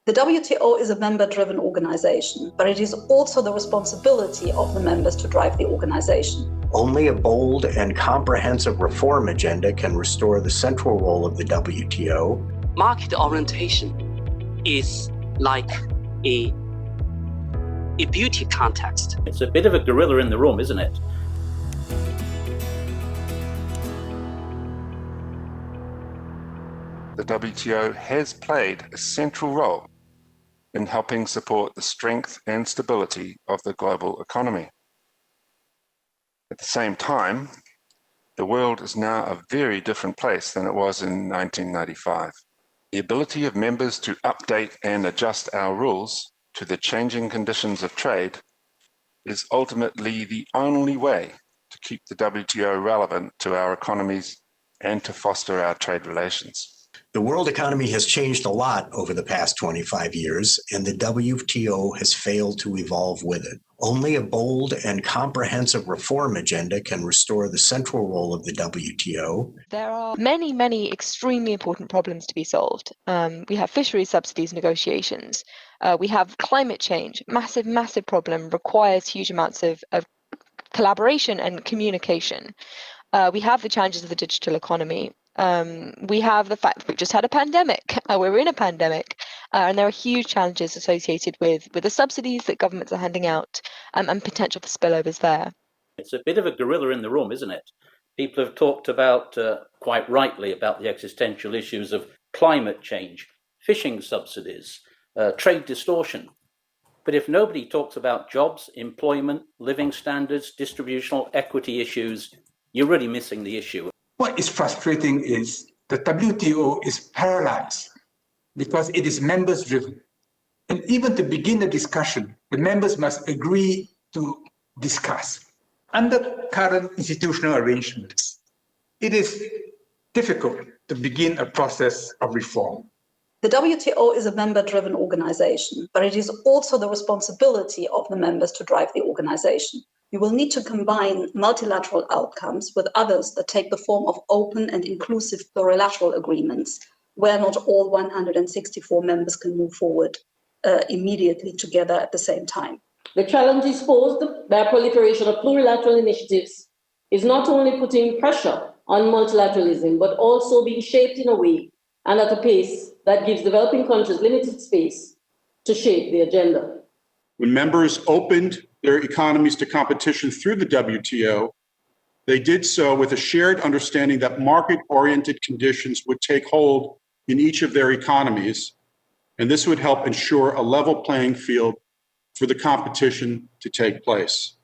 The WTO is a member-driven organization, but it is also the responsibility of the members to drive the organization. Only a bold and comprehensive reform agenda can restore the central role of the WTO. Market orientation is like a beauty contest. It's a bit of a gorilla in the room, isn't it? The WTO has played a central role in helping support the strength and stability of the global economy. At the same time, the world is now a very different place than it was in 1995. The ability of members to update and adjust our rules to the changing conditions of trade is ultimately the only way to keep the WTO relevant to our economies and to foster our trade relations. The world economy has changed a lot over the past 25 years, and the WTO has failed to evolve with it. Only a bold and comprehensive reform agenda can restore the central role of the WTO. There are many, many extremely important problems to be solved. We have fisheries subsidies negotiations. We have climate change, massive problem, requires huge amounts of collaboration and communication. We have the challenges of the digital economy. We have the fact that we've just had a pandemic. We're in a pandemic, and there are huge challenges associated with the subsidies that governments are handing out and potential for spillovers there. It's a bit of a gorilla in the room, isn't it? People have talked about, quite rightly, about the existential issues of climate change, fishing subsidies, trade distortion. But if nobody talks about jobs, employment, living standards, distributional equity issues, you're really missing the issue. What is frustrating is the WTO is paralyzed because it is members driven. And even to begin a discussion, the members must agree to discuss. Under current institutional arrangements, it is difficult to begin a process of reform. The WTO is a member-driven organization, but it is also the responsibility of the members to drive the organization. You will need to combine multilateral outcomes with others that take the form of open and inclusive plurilateral agreements, where not all 164 members can move forward immediately together at the same time. The challenges posed by proliferation of plurilateral initiatives is not only putting pressure on multilateralism, but also being shaped in a way and at a pace that gives developing countries limited space to shape the agenda. When members opened their economies to competition through the WTO, they did so with a shared understanding that market-oriented conditions would take hold in each of their economies, and this would help ensure a level playing field for the competition to take place.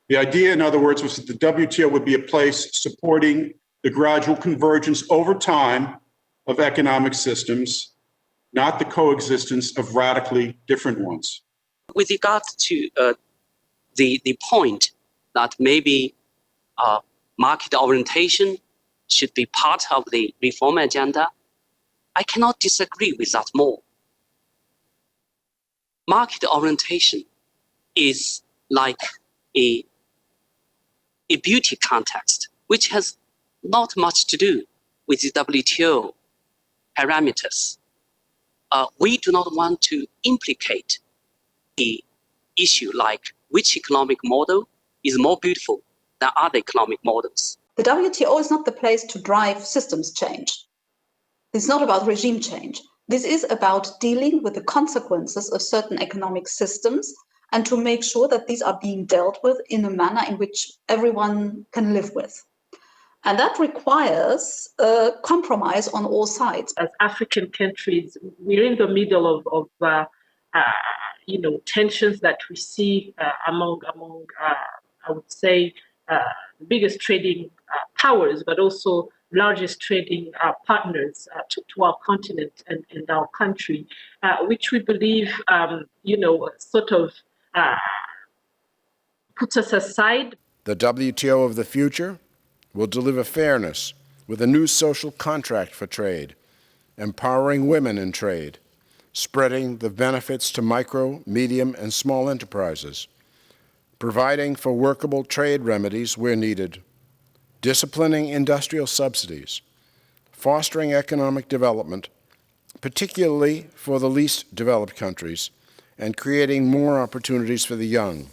The idea, in other words, was that the WTO would be a place supporting the gradual convergence over time of economic systems, not the coexistence of radically different ones. With regard to the point that maybe market orientation should be part of the reform agenda, I cannot disagree with that more. Market orientation is like a beauty contest, which has not much to do with the WTO parameters. We do not want to implicate the issue like which economic model is more beautiful than other economic models. The WTO is not the place to drive systems change. It's not about regime change. This is about dealing with the consequences of certain economic systems and to make sure that these are being dealt with in a manner in which everyone can live with. And that requires a compromise on all sides. As African countries, we're in the middle of tensions that we see among I would say, the biggest trading powers, but also largest trading partners to our continent and our country, which we believe, sort of puts us aside. The WTO of the future will deliver fairness with a new social contract for trade, empowering women in trade, spreading the benefits to micro, medium, and small enterprises, providing for workable trade remedies where needed, disciplining industrial subsidies, fostering economic development particularly for the least developed countries, and creating more opportunities for the young.